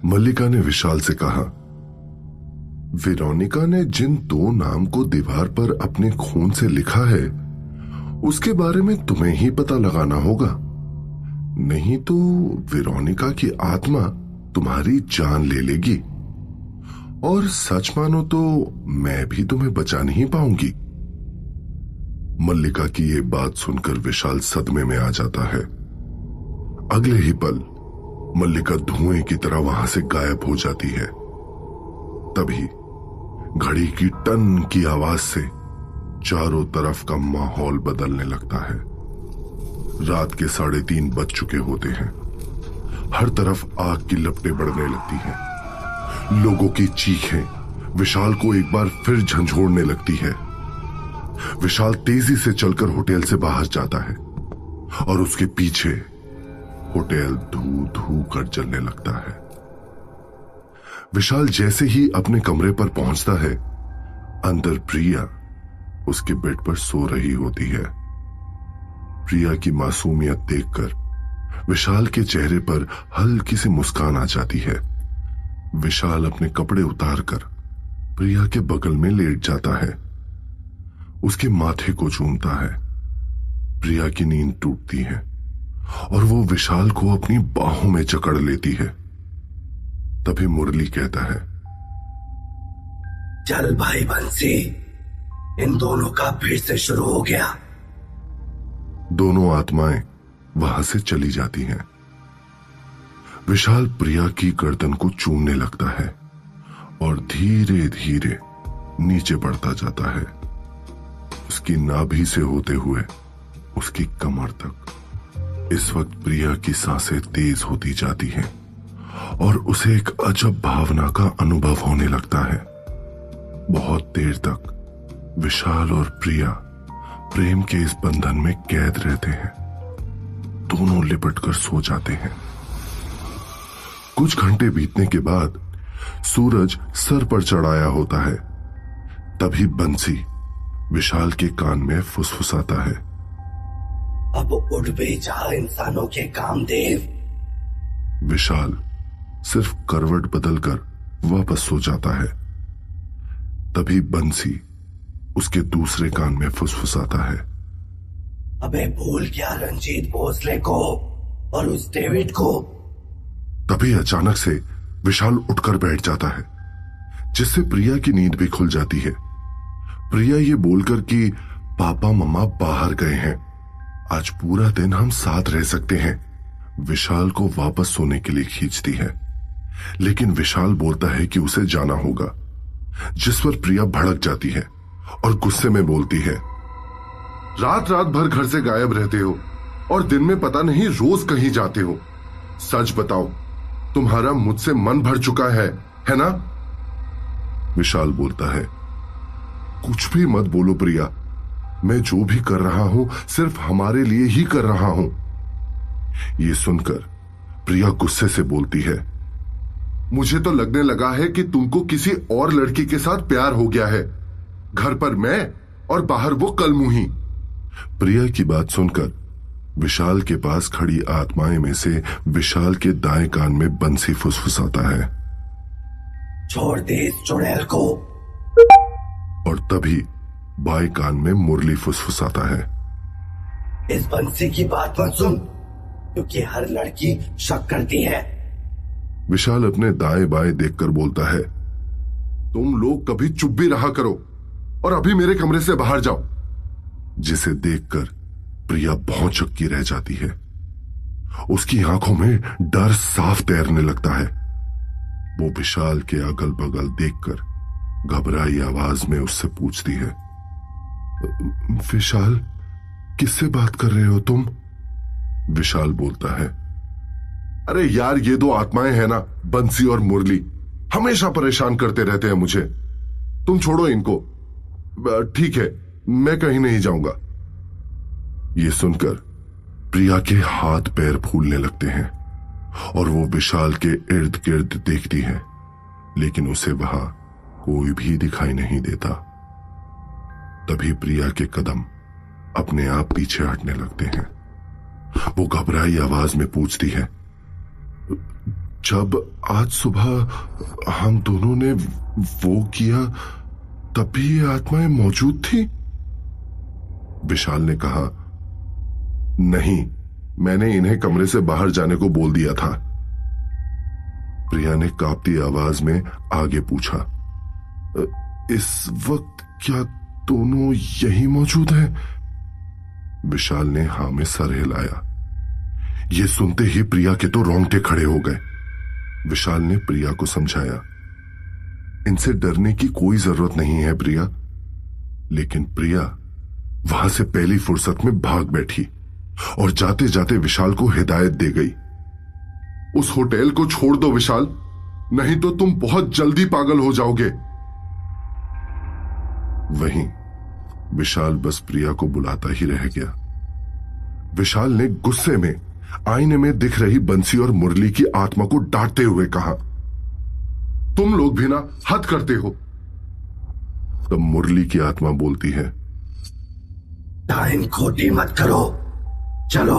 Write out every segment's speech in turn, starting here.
मल्लिका ने विशाल से कहा, वेरोनिका ने जिन 2 नाम को दीवार पर अपने खून से लिखा है उसके बारे में तुम्हें ही पता लगाना होगा, नहीं तो वेरोनिका की आत्मा तुम्हारी जान ले लेगी और सच मानो तो मैं भी तुम्हें बचा नहीं पाऊंगी। मल्लिका की यह बात सुनकर विशाल सदमे में आ जाता है। अगले ही पल मल्लिका धुएं की तरह वहां से गायब हो जाती है। तभी घड़ी की टन की आवाज से चारों तरफ का माहौल बदलने लगता है। रात के 3:30 बज चुके होते हैं। हर तरफ आग की लपटें बढ़ने लगती हैं। लोगों की चीखें विशाल को एक बार फिर झंझोड़ने लगती है। विशाल तेजी से चलकर होटल से बाहर जाता है और उसके पीछे होटल धू धू कर जलने लगता है। विशाल जैसे ही अपने कमरे पर पहुंचता है, अंदर प्रिया उसके बेड पर सो रही होती है। प्रिया की मासूमियत देखकर विशाल के चेहरे पर हल्की सी मुस्कान आ जाती है। विशाल अपने कपड़े उतारकर प्रिया के बगल में लेट जाता है, उसके माथे को चूमता है। प्रिया की नींद टूटती है और वो विशाल को अपनी बाहों में जकड़ लेती है। तभी मुरली कहता है, चल भाई बंसी, इन दोनों का फिर से शुरू हो गया। दोनों आत्माएं वहां से चली जाती हैं। विशाल प्रिया की गर्दन को चूमने लगता है और धीरे धीरे नीचे बढ़ता जाता है, उसकी नाभि से होते हुए उसकी कमर तक। इस वक्त प्रिया की सांसें तेज होती जाती हैं और उसे एक अजब भावना का अनुभव होने लगता है। बहुत देर तक विशाल और प्रिया प्रेम के इस बंधन में कैद रहते हैं। दोनों लिपटकर सो जाते हैं। कुछ घंटे बीतने के बाद सूरज सर पर चढ़ाया होता है। तभी बंसी विशाल के कान में फुसफुसाता है, अब उठ भी जा इंसानों के कामदेव। विशाल सिर्फ करवट बदलकर वापस सो जाता है। तभी बंसी उसके दूसरे कान में फुसफुसाता है, अबे भूल गया रंजीत भोसले को और उस डेविड को। तभी अचानक से विशाल उठकर बैठ जाता है, जिससे प्रिया की नींद भी खुल जाती है। प्रिया ये बोलकर कि पापा मम्मा बाहर गए हैं, आज पूरा दिन हम साथ रह सकते हैं, विशाल को वापस सोने के लिए खींचती है। लेकिन विशाल बोलता है कि उसे जाना होगा, जिस पर प्रिया भड़क जाती है और गुस्से में बोलती है, रात रात भर घर से गायब रहते हो और दिन में पता नहीं रोज कहीं जाते हो। सच बताओ, तुम्हारा मुझसे मन भर चुका है ना? विशाल बोलता है, कुछ भी मत बोलो प्रिया, मैं जो भी कर रहा हूं सिर्फ हमारे लिए ही कर रहा हूं। यह सुनकर प्रिया गुस्से से बोलती है, मुझे तो लगने लगा है कि तुमको किसी और लड़की के साथ प्यार हो गया है। घर पर मैं और बाहर वो कलमुही। प्रिया की बात सुनकर विशाल के पास खड़ी आत्माएं में से विशाल के दाएं कान में बंसी फुसफुसाता है, छोड़ दे इस चुड़ैल को। और तभी बाएं कान में मुरली फुसफुसाता है, इस बंसी की बात मत सुन, क्योंकि हर लड़की शक करती है। विशाल अपने दाएं बाएं देखकर बोलता है, तुम लोग कभी चुप भी रहा करो और अभी मेरे कमरे से बाहर जाओ। जिसे देखकर प्रिया भौचक्की रह जाती है। उसकी आंखों में डर साफ तैरने लगता है। वो विशाल के अगल बगल देखकर घबराई आवाज में उससे पूछती है, विशाल, किससे बात कर रहे हो तुम? विशाल बोलता है, अरे यार, ये 2 आत्माएं हैं ना, बंसी और मुरली, हमेशा परेशान करते रहते हैं मुझे। तुम छोड़ो इनको। ठीक है, मैं कहीं नहीं जाऊंगा। ये सुनकर प्रिया के हाथ पैर फूलने लगते हैं और वो विशाल के इर्द गिर्द देखती है, लेकिन उसे वहां कोई भी दिखाई नहीं देता। तभी प्रिया के कदम अपने आप पीछे हटने लगते हैं। वो घबराई आवाज में पूछती है, जब आज सुबह हम दोनों ने वो किया तब भी ये आत्माएं मौजूद थी? विशाल ने कहा, नहीं, मैंने इन्हें कमरे से बाहर जाने को बोल दिया था। प्रिया ने कांपती आवाज में आगे पूछा, इस वक्त क्या दोनों यही मौजूद हैं? विशाल ने हां में सर हिलाया। यह सुनते ही प्रिया के तो रोंगटे खड़े हो गए। विशाल ने प्रिया को समझाया, इनसे डरने की कोई जरूरत नहीं है प्रिया। लेकिन प्रिया वहां से पहली फुर्सत में भाग बैठी और जाते जाते विशाल को हिदायत दे गई, उस होटल को छोड़ दो विशाल, नहीं तो तुम बहुत जल्दी पागल हो जाओगे। वहीं विशाल बस प्रिया को बुलाता ही रह गया। विशाल ने गुस्से में आईने में दिख रही बंसी और मुरली की आत्मा को डांटते हुए कहा, तुम लोग भी ना हद करते हो। तब मुरली की आत्मा बोलती है, टाइम खोटी मत करो, चलो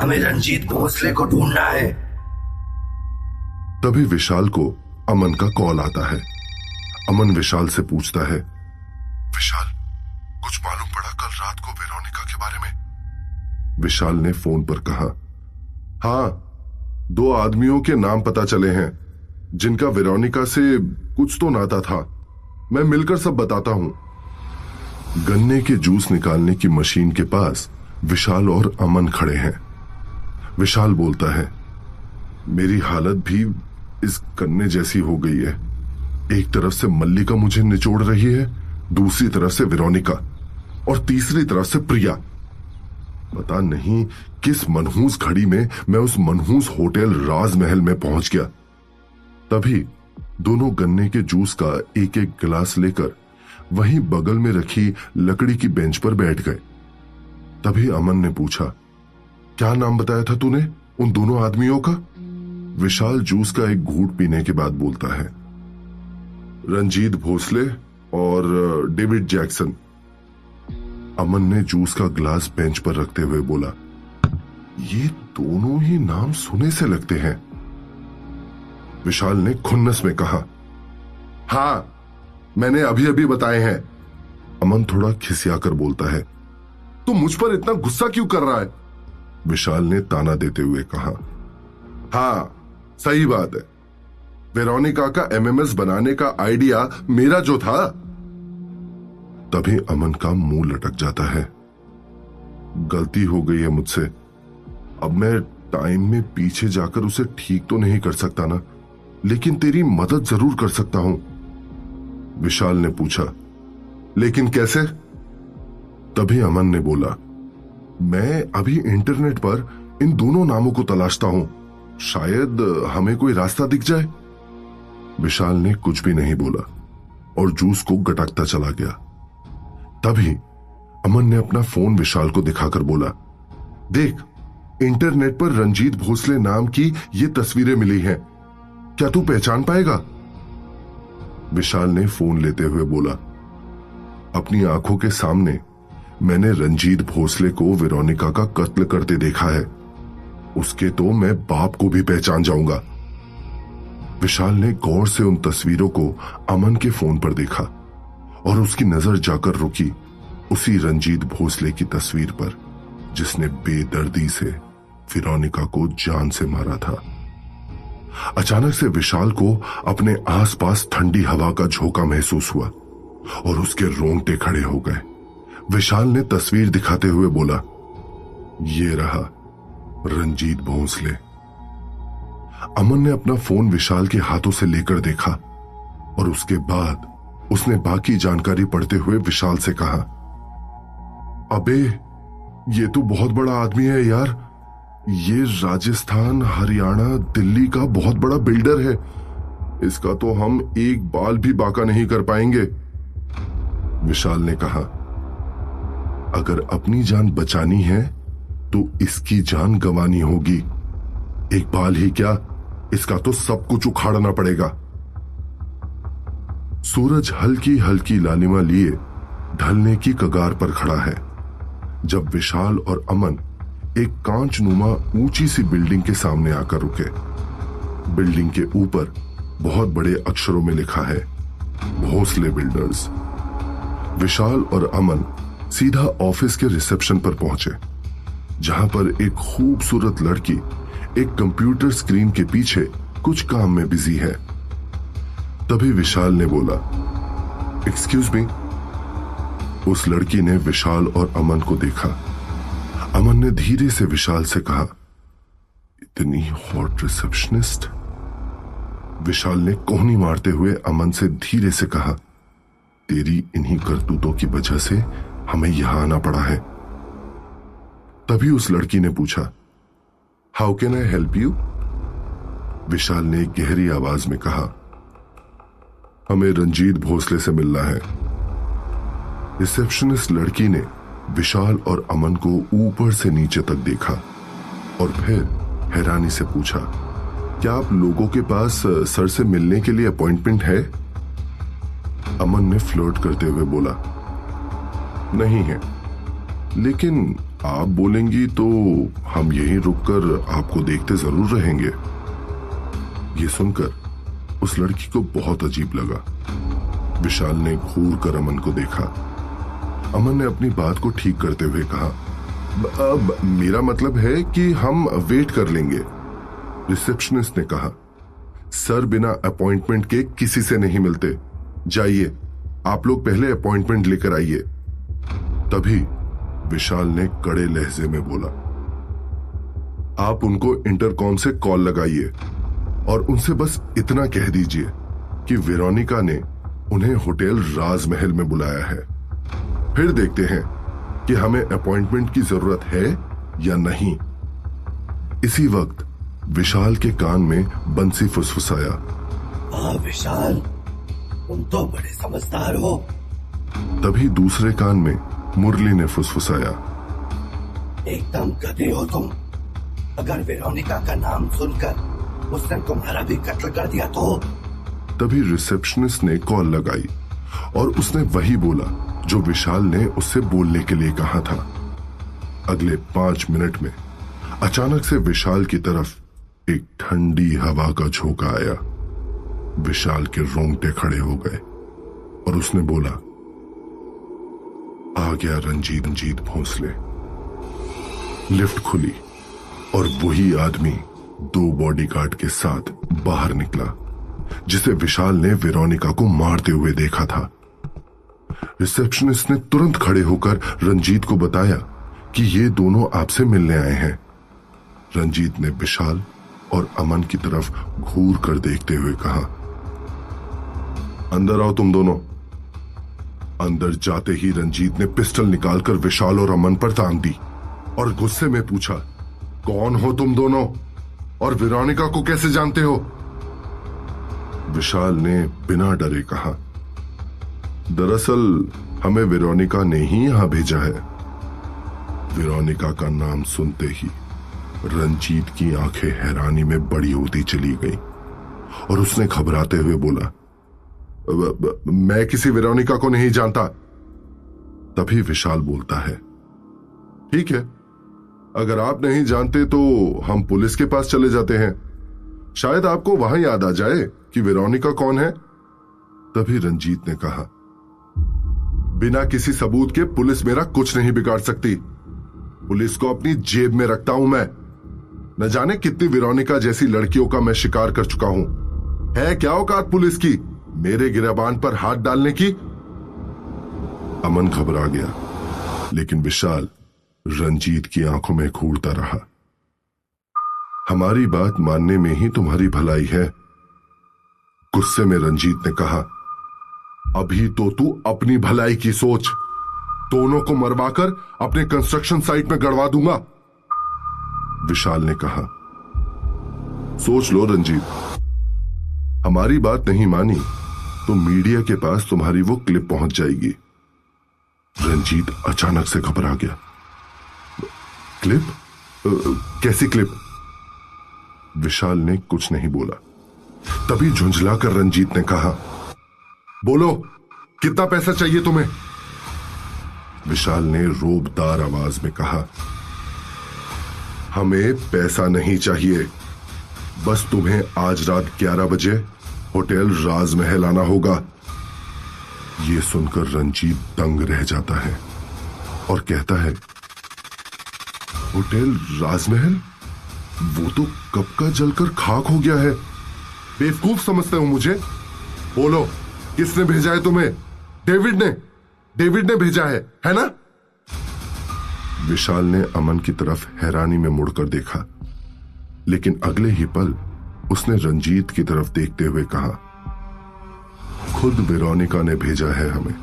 हमें रंजीत भोसले को ढूंढना है। तभी विशाल को अमन का कॉल आता है। अमन विशाल से पूछता है, विशाल, कुछ मालूम पड़ा कल रात को वेरोनिका के बारे में? विशाल ने फोन पर कहा, हां, 2 आदमियों के नाम पता चले हैं जिनका वेरोनिका से कुछ तो नाता था। मैं मिलकर सब बताता हूं। गन्ने के जूस निकालने की मशीन के पास विशाल और अमन खड़े हैं। विशाल बोलता है, मेरी हालत भी इस गन्ने जैसी हो गई है। एक तरफ से मल्लिका मुझे निचोड़ रही है, दूसरी तरफ से वेरोनिका और तीसरी तरफ से प्रिया। पता नहीं किस मनहूस घड़ी में मैं उस मनहूस होटल राजमहल में पहुंच गया। तभी दोनों गन्ने के जूस का एक एक गिलास लेकर वहीं बगल में रखी लकड़ी की बेंच पर बैठ गए। तभी अमन ने पूछा, क्या नाम बताया था तूने उन दोनों आदमियों का? विशाल जूस का एक घूंट पीने के बाद बोलता है, रंजीत भोसले और डेविड जैक्सन। अमन ने जूस का गिलास बेंच पर रखते हुए बोला, ये दोनों ही नाम सुने से लगते हैं। विशाल ने खुन्नस में कहा, हां, मैंने अभी अभी बताए हैं। अमन थोड़ा खिसियाकर बोलता है, तू मुझ पर इतना गुस्सा क्यों कर रहा है? विशाल ने ताना देते हुए कहा, हां, सही बात है, वेरोनिका का एमएमएस बनाने का आइडिया मेरा जो था। तभी अमन का मुंह लटक जाता है। गलती हो गई है मुझसे। अब मैं टाइम में पीछे जाकर उसे ठीक तो नहीं कर सकता ना, लेकिन तेरी मदद जरूर कर सकता हूं। विशाल ने पूछा, लेकिन कैसे? तभी अमन ने बोला, मैं अभी इंटरनेट पर इन दोनों नामों को तलाशता हूं, शायद हमें कोई रास्ता दिख जाए। विशाल ने कुछ भी नहीं बोला और जूस को गटकता चला गया। तभी अमन ने अपना फोन विशाल को दिखाकर बोला, देख, इंटरनेट पर रंजीत भोसले नाम की ये तस्वीरें मिली हैं, क्या तू पहचान पाएगा? विशाल ने फोन लेते हुए बोला, अपनी आंखों के सामने मैंने रंजीत भोसले को वेरोनिका का कत्ल करते देखा है, उसके तो मैं बाप को भी पहचान जाऊंगा। विशाल ने गौर से उन तस्वीरों को अमन के फोन पर देखा और उसकी नजर जाकर रुकी उसी रंजीत भोसले की तस्वीर पर जिसने बेदर्दी से वेरोनिका को जान से मारा था। अचानक से विशाल को अपने आसपास ठंडी हवा का झोंका महसूस हुआ और उसके रोंगटे खड़े हो गए। विशाल ने तस्वीर दिखाते हुए बोला, ये रहा रंजीत भोसले। अमन ने अपना फोन विशाल के हाथों से लेकर देखा और उसके बाद उसने बाकी जानकारी पढ़ते हुए विशाल से कहा, अबे ये तो बहुत बड़ा आदमी है यार, ये राजस्थान, हरियाणा, दिल्ली का बहुत बड़ा बिल्डर है, इसका तो हम एक बाल भी बाका नहीं कर पाएंगे। विशाल ने कहा, अगर अपनी जान बचानी है तो इसकी जान गंवानी होगी, एक बाल ही क्या, इसका तो सब कुछ उखाड़ना पड़ेगा। सूरज हल्की हल्की लालिमा लिए ढलने की कगार पर खड़ा है जब विशाल और अमन एक कांचनुमा ऊंची सी बिल्डिंग के सामने आकर रुके। बिल्डिंग के ऊपर बहुत बड़े अक्षरों में लिखा है, भोसले बिल्डर्स। विशाल और अमन सीधा ऑफिस के रिसेप्शन पर पहुंचे, जहां पर एक खूबसूरत लड़की एक कंप्यूटर स्क्रीन के पीछे कुछ काम में बिजी है। तभी विशाल ने बोला, एक्सक्यूज मी। उस लड़की ने विशाल और अमन को देखा। अमन ने धीरे से विशाल से कहा, इतनी हॉट रिसेप्शनिस्ट। विशाल ने कोहनी मारते हुए अमन से धीरे से कहा, तेरी इन्हीं करतूतों की वजह से हमें यहां आना पड़ा है। तभी उस लड़की ने पूछा, how can I help you? Vishal ने गहरी आवाज में कहा, हमें रंजीत भोसले से मिलना है। रिसेप्शनिस्ट लड़की ने विशाल और अमन को ऊपर से नीचे तक देखा और फिर हैरानी से पूछा, क्या आप लोगों के पास सर से मिलने के लिए अपॉइंटमेंट है? अमन ने फ्लर्ट करते हुए बोला, नहीं है, लेकिन आप बोलेंगी तो हम यहीं रुककर आपको देखते जरूर रहेंगे। ये सुनकर उस लड़की को बहुत अजीब लगा। विशाल ने घूर कर अमन को देखा। अमन ने अपनी बात को ठीक करते हुए कहा, मेरा मतलब है कि हम वेट कर लेंगे। रिसेप्शनिस्ट ने कहा, सर बिना अपॉइंटमेंट के किसी से नहीं मिलते, जाइए, आप लोग पहले अपॉइंटमेंट लेकर आइए। तभी विशाल ने कड़े लहजे में बोला, आप उनको इंटरकॉम से कॉल लगाइए और उनसे बस इतना कह दीजिए कि वेरोनिका ने उन्हें होटल राजमहल में बुलाया है। फिर देखते हैं कि हमें अपॉइंटमेंट की जरूरत है या नहीं। इसी वक्त विशाल के कान में बंसी फुसफुसाया, विशाल, तुम तो बड़े समझदार हो। तभी दूसरे कान में मुरली ने फुसफुसाया, एकदम गधे हो तुम। अगर वेरोनिका का नाम सुनकर उसने तुम्हारा भी कत्ल कर दिया तो? तभी रिसेप्शनिस्ट ने कॉल लगाई और उसने वही बोला जो विशाल ने उससे बोलने के लिए कहा था। अगले 5 मिनट में अचानक से विशाल की तरफ एक ठंडी हवा का झोंका आया। विशाल के रोंगटे खड़े हो गए और उसने बोला, आ गया रंजीत भोसले। लिफ्ट खुली और वही आदमी 2 बॉडीगार्ड के साथ बाहर निकला, जिसे विशाल ने वेरोनिका को मारते हुए देखा था। रिसेप्शनिस्ट ने तुरंत खड़े होकर रंजीत को बताया कि ये दोनों आपसे मिलने आए हैं। रंजीत ने विशाल और अमन की तरफ घूर कर देखते हुए कहा, अंदर आओ तुम दोनों। अंदर जाते ही रंजीत ने पिस्टल निकालकर विशाल और अमन पर तान दी और गुस्से में पूछा, कौन हो तुम दोनों और वेरोनिका को कैसे जानते हो? विशाल ने बिना डरे कहा, दरअसल हमें वेरोनिका ने ही यहां भेजा है। वेरोनिका का नाम सुनते ही रंजीत की आंखें हैरानी में बड़ी होती चली गई और उसने घबराते हुए बोला, मैं किसी वेरोनिका को नहीं जानता। तभी विशाल बोलता है, ठीक है, अगर आप नहीं जानते तो हम पुलिस के पास चले जाते हैं, शायद आपको वहां याद आ जाए कि वेरोनिका कौन है। तभी रंजीत ने कहा, बिना किसी सबूत के पुलिस मेरा कुछ नहीं बिगाड़ सकती। पुलिस को अपनी जेब में रखता हूं मैं। न जाने कितनी वेरोनिका जैसी लड़कियों का मैं शिकार कर चुका हूं। है क्या औकात पुलिस की मेरे गिरबान पर हाथ डालने की? अमन घबरा गया, लेकिन विशाल रंजीत की आंखों में घूरता रहा। हमारी बात मानने में ही तुम्हारी भलाई है। गुस्से में रंजीत ने कहा, अभी तो तू अपनी भलाई की सोच। दोनों को मरवाकर अपने कंस्ट्रक्शन साइट में गड़वा दूंगा। विशाल ने कहा, सोच लो रंजीत, हमारी बात नहीं मानी तो मीडिया के पास तुम्हारी वो क्लिप पहुंच जाएगी। रंजीत अचानक से घबरा गया। क्लिप? कैसी क्लिप? विशाल ने कुछ नहीं बोला। तभी झुंझलाकर रंजीत ने कहा, बोलो, कितना पैसा चाहिए तुम्हें? विशाल ने रोबदार आवाज में कहा, हमें पैसा नहीं चाहिए, बस तुम्हें आज रात 11 बजे होटल राजमहल आना होगा। ये सुनकर रंजीत दंग रह जाता है और कहता है, होटल राजमहल? वो तो कब का जलकर खाक हो गया है। बेवकूफ समझते हो मुझे? बोलो, किसने भेजा है तुम्हें? डेविड ने भेजा है ना? विशाल ने अमन की तरफ हैरानी में मुड़कर देखा, लेकिन अगले ही पल उसने रंजीत की तरफ देखते हुए कहा, खुद वेरोनिका ने भेजा है हमें।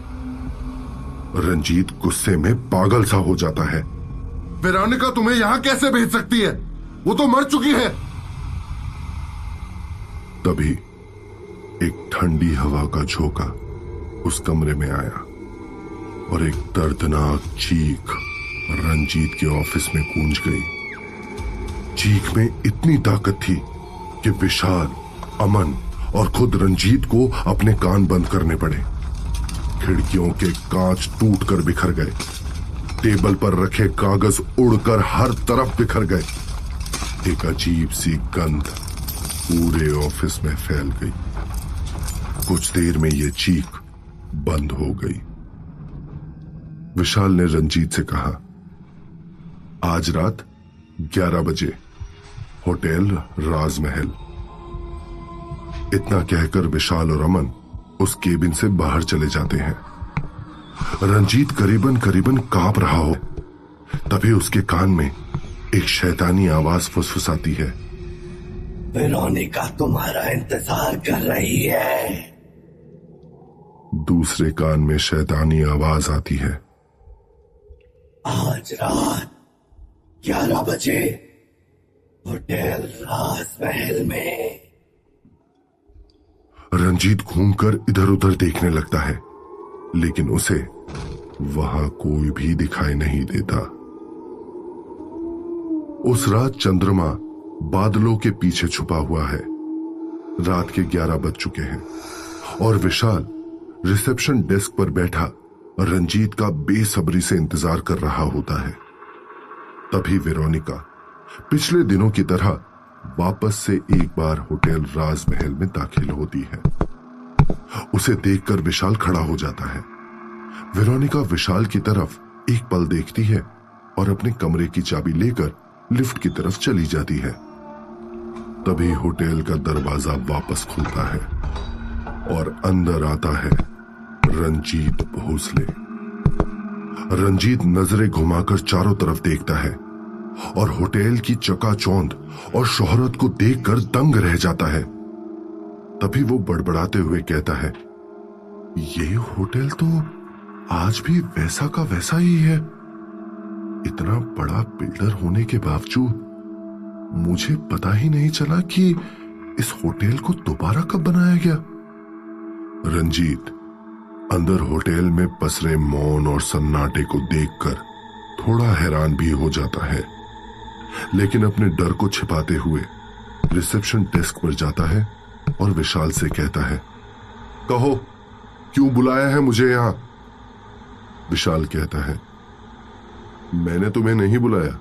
रंजीत गुस्से में पागल सा हो जाता है। वेरोनिका तुम्हें यहां कैसे भेज सकती है? वो तो मर चुकी है। तभी एक ठंडी हवा का झोंका उस कमरे में आया और एक दर्दनाक चीख रंजीत के ऑफिस में गूंज गई। चीख में इतनी ताकत थी कि विशाल, अमन और खुद रंजीत को अपने कान बंद करने पड़े। खिड़कियों के कांच टूटकर बिखर गए, टेबल पर रखे कागज उड़कर हर तरफ बिखर गए। एक अजीब सी गंध पूरे ऑफिस में फैल गई। कुछ देर में यह चीख बंद हो गई। विशाल ने रंजीत से कहा, आज रात 11 बजे होटल राजमहल। इतना कहकर विशाल और अमन उस केबिन से बाहर चले जाते हैं। रंजीत करीबन करीबन कांप रहा हो, तभी उसके कान में एक शैतानी आवाज फुसफुसाती है, वेरोनिका तुम्हारा इंतजार कर रही है। दूसरे कान में शैतानी आवाज आती है, आज रात 11 बजे होटल राजमहल में। रंजीत घूमकर इधर उधर देखने लगता है, लेकिन उसे वहां कोई भी दिखाई नहीं देता। उस रात चंद्रमा बादलों के पीछे छुपा हुआ है। रात के 11 बज चुके हैं और विशाल रिसेप्शन डेस्क पर बैठा रंजीत का बेसब्री से इंतजार कर रहा होता है। तभी वेरोनिका पिछले दिनों की तरह वापस से एक बार होटल राजमहल में दाखिल होती है। उसे देखकर विशाल खड़ा हो जाता है। वेरोनिका विशाल की तरफ एक पल देखती है और अपने कमरे की चाबी लेकर लिफ्ट की तरफ चली जाती है। तभी होटल का दरवाजा वापस खुलता है और अंदर आता है रंजीत भोसले। रंजीत नजरें घुमाकर चारों तरफ देखता है और होटल की चकाचौंध और शोहरत को देखकर दंग रह जाता है। तभी वो बड़बड़ाते हुए कहता है, ये होटल तो आज भी वैसा का वैसा ही है। इतना बड़ा बिल्डर होने के बावजूद मुझे पता ही नहीं चला कि इस होटल को दोबारा कब बनाया गया। रंजीत अंदर होटल में पसरे मौन और सन्नाटे को देखकर थोड़ा हैरान भी हो जाता है, लेकिन अपने डर को छिपाते हुए रिसेप्शन डेस्क पर जाता है और विशाल से कहता है, कहो क्यों बुलाया है मुझे यहां? विशाल कहता है, मैंने तुम्हें नहीं बुलाया,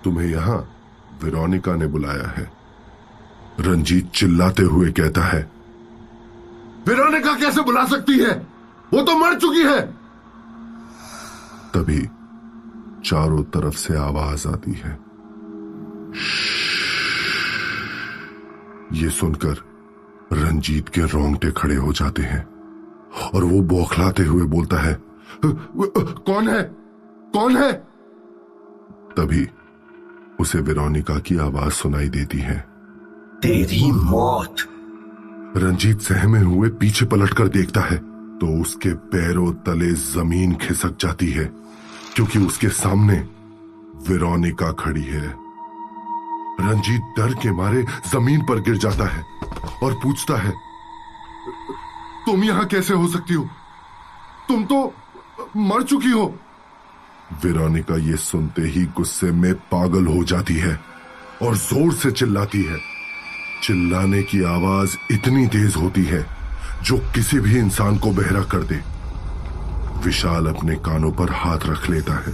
तुम्हें यहां वेरोनिका ने बुलाया है। रंजीत चिल्लाते हुए कहता है, वेरोनिका कैसे बुला सकती है? वो तो मर चुकी है। तभी चारों तरफ से आवाज आती है। ये सुनकर रंजीत के रोंगटे खड़े हो जाते हैं और वो बौखलाते हुए बोलता है, कौन है? कौन है? तभी उसे वेरोनिका की आवाज सुनाई देती है, तेरी मौत। रंजीत सहमे हुए पीछे पलटकर देखता है तो उसके पैरों तले जमीन खिसक जाती है, क्योंकि उसके सामने वेरोनिका खड़ी है। रंजीत डर के मारे जमीन पर गिर जाता है और पूछता है, तुम यहां कैसे हो सकती हो? तुम तो मर चुकी हो। वेरोनिका ये सुनते ही गुस्से में पागल हो जाती है और जोर से चिल्लाती है। चिल्लाने की आवाज इतनी तेज होती है जो किसी भी इंसान को बहरा कर दे। विशाल अपने कानों पर हाथ रख लेता है।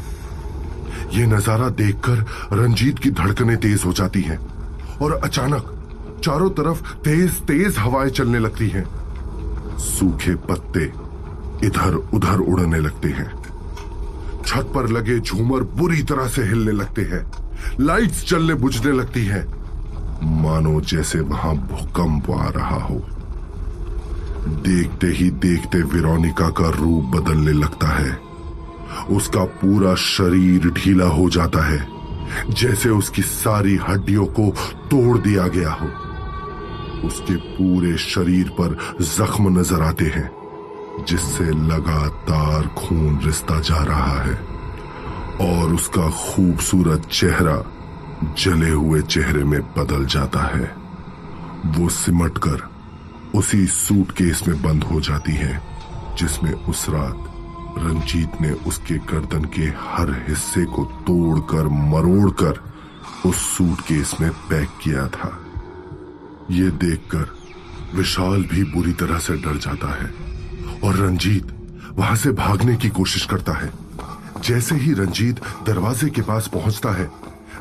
यह नजारा देखकर रंजीत की धड़कनें तेज हो जाती हैं और अचानक चारों तरफ तेज तेज हवाएं चलने लगती हैं। सूखे पत्ते इधर उधर उड़ने लगते हैं। छत पर लगे झूमर बुरी तरह से हिलने लगते हैं। लाइट्स जलने बुझने लगती हैं, मानो जैसे वहां भूकंप आ रहा हो। देखते ही देखते वेरोनिका का रूप बदलने लगता है। उसका पूरा शरीर ढीला हो जाता है, जैसे उसकी सारी हड्डियों को तोड़ दिया गया हो। उसके पूरे शरीर पर जख्म नजर आते हैं, जिससे लगातार खून रिसता जा रहा है और उसका खूबसूरत चेहरा जले हुए चेहरे में बदल जाता है। वो सिमटकर उसी सूटकेस में बंद हो जाती है, जिसमें उस रात रंजीत ने उसके गर्दन के हर हिस्से को तोड़कर मरोड़कर उस सूटकेस में पैक किया था। ये देखकर विशाल भी बुरी तरह से डर जाता है और रंजीत वहां से भागने की कोशिश करता है। जैसे ही रंजीत दरवाजे के पास पहुंचता है,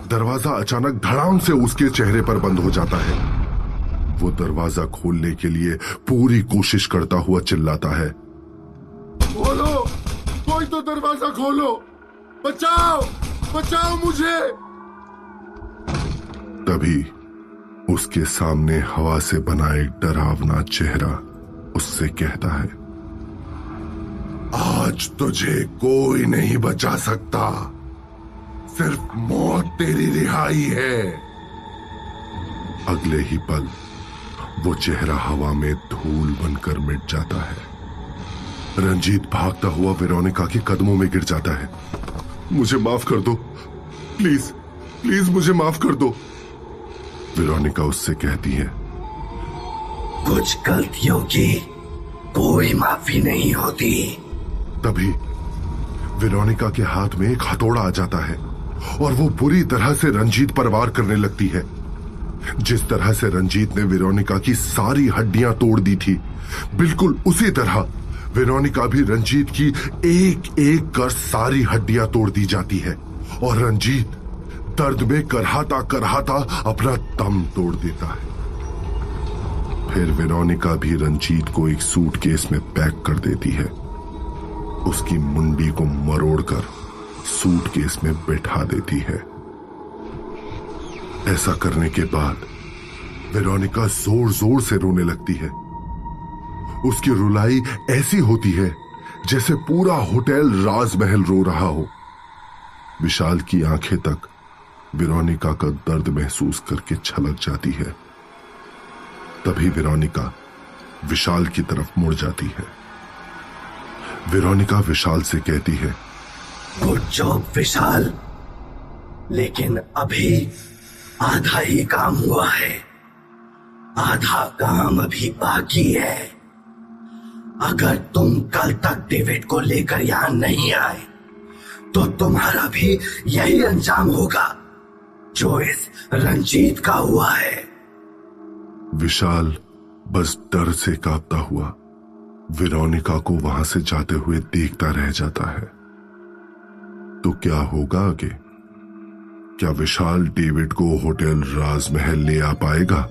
दरवाजा अचानक धड़ाम से उसके चेहरे पर बंद हो जाता है। वो दरवाजा खोलने के लिए पूरी कोशिश करता हुआ चिल्लाता है, खोलो, कोई तो दरवाजा खोलो, बचाओ, बचाओ मुझे। तभी उसके सामने हवा से बना एक डरावना चेहरा उससे कहता है, आज तुझे कोई नहीं बचा सकता, सिर्फ मौत तेरी रिहाई है। अगले ही पल वो चेहरा हवा में धूल बनकर मिट जाता है। रंजीत भागता हुआ वेरोनिका के कदमों में गिर जाता है। मुझे माफ कर दो, प्लीज प्लीज मुझे माफ कर दो। वेरोनिका उससे कहती है, कुछ गलतियों की कोई माफी नहीं होती। तभी वेरोनिका के हाथ में एक हथौड़ा आ जाता है और वो बुरी तरह से रंजीत पर वार करने लगती है। जिस तरह से रंजीत ने वेरोनिका की सारी हड्डियां तोड़ दी थी, बिल्कुल उसी तरह वेरोनिका भी रंजीत की एक एक कर सारी हड्डियां तोड़ दी जाती है और रंजीत दर्द में करहाता करहाता अपना दम तोड़ देता है। फिर वेरोनिका भी रंजीत को एक सूटकेस में पैक कर देती है। उसकी मुंडी को मरोड़कर सूटकेस में बैठा देती है। ऐसा करने के बाद वेरोनिका जोर जोर से रोने लगती है। उसकी रुलाई ऐसी होती है जैसे पूरा होटल राजमहल रो रहा हो। विशाल की आंखें तक वेरोनिका का दर्द महसूस करके छलक जाती है। तभी वेरोनिका विशाल की तरफ मुड़ जाती है। वेरोनिका विशाल से कहती है, गुड जॉब विशाल, लेकिन अभी आधा ही काम हुआ है, आधा काम अभी बाकी है। अगर तुम कल तक डेविड को लेकर यहां नहीं आए तो तुम्हारा भी यही अंजाम होगा जो इस रंजीत का हुआ है। विशाल बस डर से कांपता हुआ वेरोनिका को वहां से जाते हुए देखता रह जाता है। तो क्या होगा आगे? क्या विशाल डेविड को होटल राजमहल ले आ पाएगा?